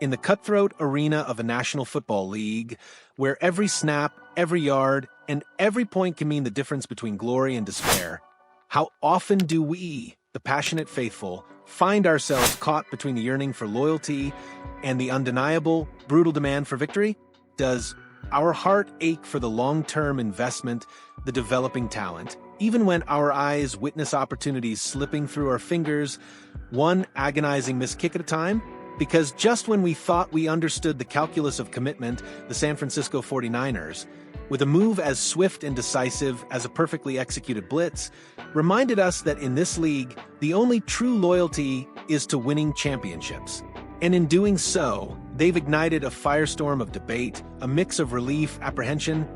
in the cutthroat arena of a National Football League, where every snap, every yard, and every point can mean the difference between glory and despair, how often do we, the passionate faithful, find ourselves caught between the yearning for loyalty and the undeniable, brutal demand for victory? Does our heart ache for the long-term investment, the developing talent, even when our eyes witness opportunities slipping through our fingers, one agonizing missed kick at a time? Because just when we thought we understood the calculus of commitment, the San Francisco 49ers, with a move as swift and decisive as a perfectly executed blitz, reminded us that in this league, the only true loyalty is to winning championships. And in doing so, they've ignited a firestorm of debate, a mix of relief, apprehension,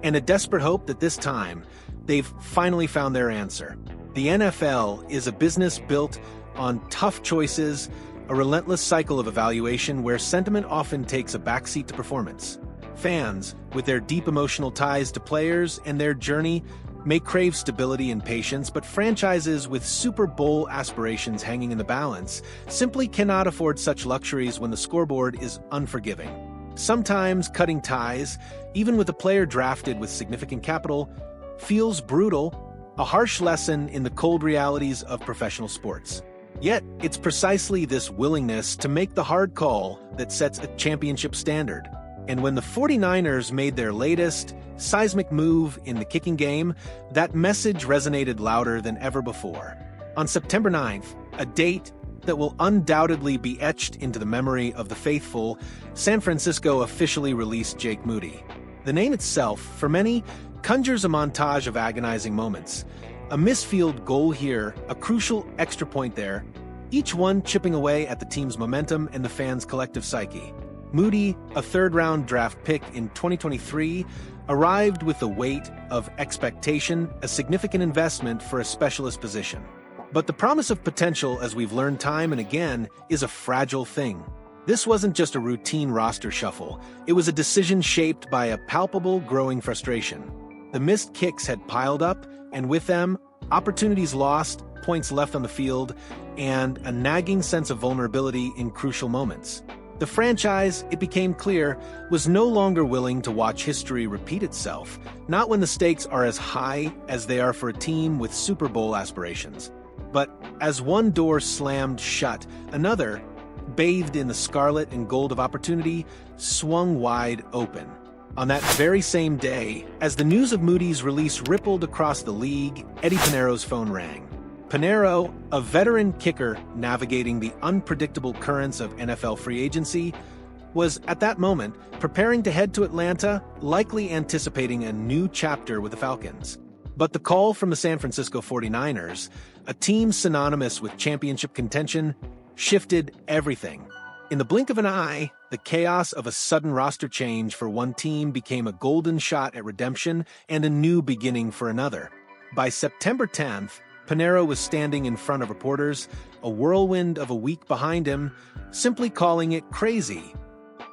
and a desperate hope that this time, they've finally found their answer. The NFL is a business built on tough choices, a relentless cycle of evaluation where sentiment often takes a backseat to performance. Fans, with their deep emotional ties to players and their journey, may crave stability and patience, but franchises with Super Bowl aspirations hanging in the balance simply cannot afford such luxuries when the scoreboard is unforgiving. Sometimes cutting ties, even with a player drafted with significant capital, feels brutal, a harsh lesson in the cold realities of professional sports. Yet, it's precisely this willingness to make the hard call that sets a championship standard. And when the 49ers made their latest, seismic move in the kicking game, that message resonated louder than ever before. On September 9th, a date that will undoubtedly be etched into the memory of the faithful, San Francisco officially released Jake Moody. The name itself, for many, conjures a montage of agonizing moments. A misfield goal here, a crucial extra point there, each one chipping away at the team's momentum and the fans' collective psyche. Moody, a third-round draft pick in 2023, arrived with the weight of expectation, a significant investment for a specialist position. But the promise of potential, as we've learned time and again, is a fragile thing. This wasn't just a routine roster shuffle. It was a decision shaped by a palpable growing frustration. The missed kicks had piled up, and with them, opportunities lost, points left on the field, and a nagging sense of vulnerability in crucial moments. The franchise, it became clear, was no longer willing to watch history repeat itself, not when the stakes are as high as they are for a team with Super Bowl aspirations. But as one door slammed shut, another, bathed in the scarlet and gold of opportunity, swung wide open. On that very same day, as the news of Moody's release rippled across the league, Eddie Piñeiro's phone rang. Panero, a veteran kicker navigating the unpredictable currents of NFL free agency, was at that moment preparing to head to Atlanta, likely anticipating a new chapter with the Falcons. But the call from the San Francisco 49ers, a team synonymous with championship contention, shifted everything. In the blink of an eye, the chaos of a sudden roster change for one team became a golden shot at redemption and a new beginning for another. By September 10th, Panero was standing in front of reporters, a whirlwind of a week behind him, simply calling it crazy.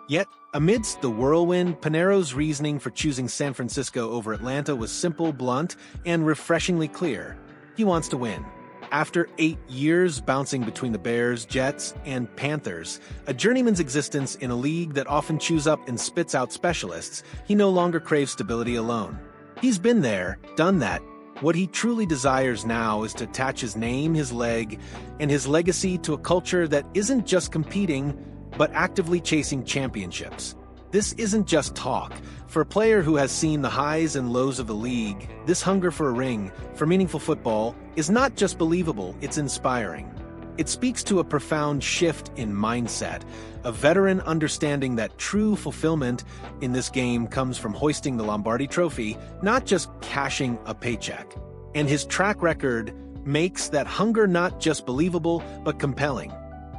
Yet, amidst the whirlwind, Panero's reasoning for choosing San Francisco over Atlanta was simple, blunt, and refreshingly clear. He wants to win. After 8 years bouncing between the Bears, Jets, and Panthers, a journeyman's existence in a league that often chews up and spits out specialists, he no longer craves stability alone. He's been there, done that. What he truly desires now is to attach his name, his leg, and his legacy to a culture that isn't just competing, but actively chasing championships. This isn't just talk. For a player who has seen the highs and lows of the league, this hunger for a ring, for meaningful football, is not just believable, it's inspiring. It speaks to a profound shift in mindset, a veteran understanding that true fulfillment in this game comes from hoisting the Lombardi Trophy, not just cashing a paycheck. And his track record makes that hunger not just believable, but compelling.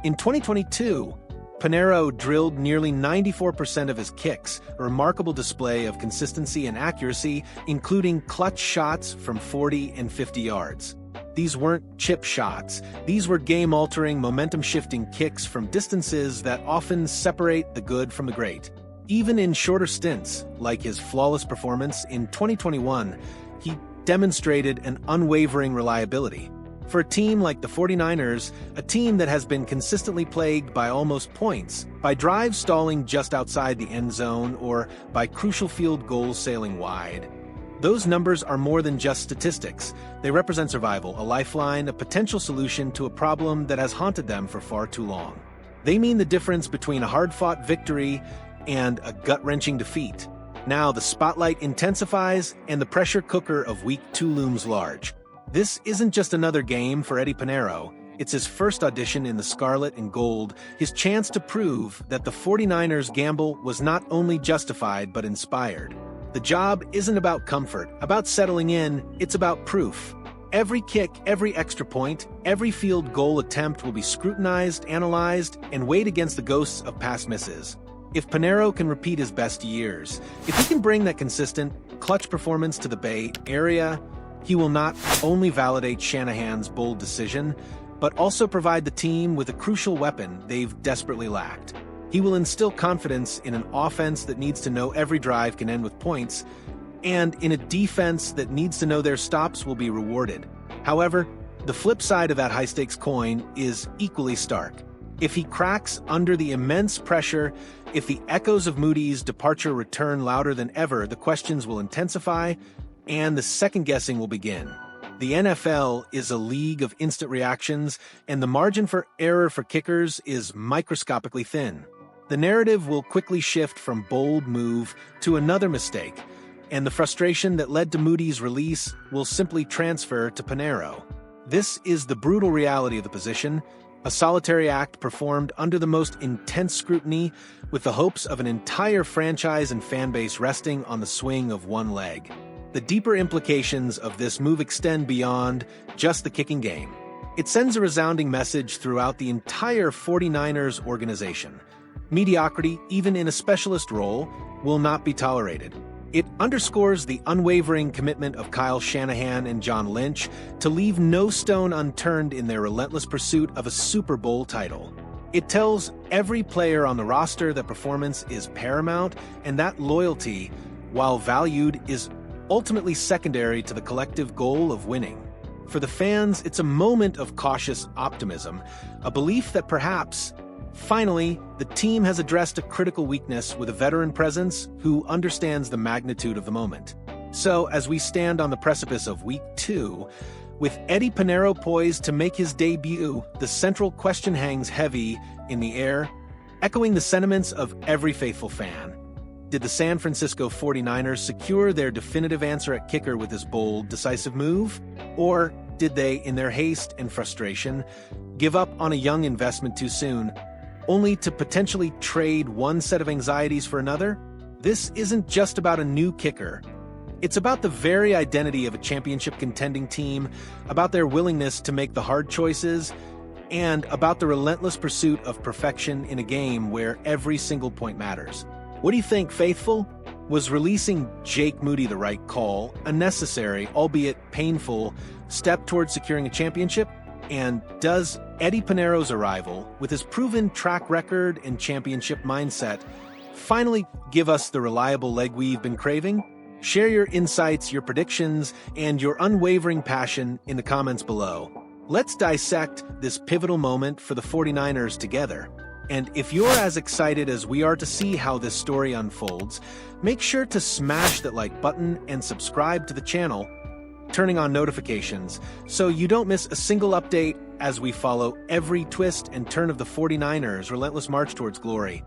In 2022, Panero drilled nearly 94% of his kicks, a remarkable display of consistency and accuracy, including clutch shots from 40 and 50 yards. These weren't chip shots. These were game-altering, momentum-shifting kicks from distances that often separate the good from the great. Even in shorter stints, like his flawless performance in 2021, he demonstrated an unwavering reliability. For a team like the 49ers, a team that has been consistently plagued by almost points, by drives stalling just outside the end zone, or by crucial field goals sailing wide, those numbers are more than just statistics. They represent survival, a lifeline, a potential solution to a problem that has haunted them for far too long. They mean the difference between a hard-fought victory and a gut-wrenching defeat. Now the spotlight intensifies and the pressure cooker of Week 2 looms large. This isn't just another game for Eddie Piñeiro. It's his first audition in the scarlet and gold, his chance to prove that the 49ers' gamble was not only justified but inspired. The job isn't about comfort, about settling in, it's about proof. Every kick, every extra point, every field goal attempt will be scrutinized, analyzed, and weighed against the ghosts of past misses. If Panero can repeat his best years, if he can bring that consistent, clutch performance to the Bay Area, he will not only validate Shanahan's bold decision, but also provide the team with a crucial weapon they've desperately lacked. He will instill confidence in an offense that needs to know every drive can end with points, and in a defense that needs to know their stops will be rewarded. However, the flip side of that high-stakes coin is equally stark. If he cracks under the immense pressure, if the echoes of Moody's departure return louder than ever, the questions will intensify, and the second-guessing will begin. The NFL is a league of instant reactions, and the margin for error for kickers is microscopically thin. The narrative will quickly shift from bold move to another mistake, and the frustration that led to Moody's release will simply transfer to Panero. This is the brutal reality of the position, a solitary act performed under the most intense scrutiny, with the hopes of an entire franchise and fan base resting on the swing of one leg. The deeper implications of this move extend beyond just the kicking game. It sends a resounding message throughout the entire 49ers organization. Mediocrity, even in a specialist role, will not be tolerated. It underscores the unwavering commitment of Kyle Shanahan and John Lynch to leave no stone unturned in their relentless pursuit of a Super Bowl title. It tells every player on the roster that performance is paramount and that loyalty, while valued, is ultimately secondary to the collective goal of winning. For the fans, it's a moment of cautious optimism, a belief that perhaps, finally, the team has addressed a critical weakness with a veteran presence who understands the magnitude of the moment. So, as we stand on the precipice of Week 2, with Eddie Piñeiro poised to make his debut, the central question hangs heavy in the air, echoing the sentiments of every faithful fan. Did the San Francisco 49ers secure their definitive answer at kicker with this bold, decisive move? Or did they, in their haste and frustration, give up on a young investment too soon, only to potentially trade one set of anxieties for another? This isn't just about a new kicker. It's about the very identity of a championship contending team, about their willingness to make the hard choices, and about the relentless pursuit of perfection in a game where every single point matters. What do you think, faithful? Was releasing Jake Moody the right call, a necessary, albeit painful, step towards securing a championship? And does Eddie Piñeiro's arrival, with his proven track record and championship mindset, finally give us the reliable leg we've been craving? Share your insights, your predictions, and your unwavering passion in the comments below. Let's dissect this pivotal moment for the 49ers together. And if you're as excited as we are to see how this story unfolds, make sure to smash that like button and subscribe to the channel, turning on notifications so you don't miss a single update as we follow every twist and turn of the 49ers' relentless march towards glory.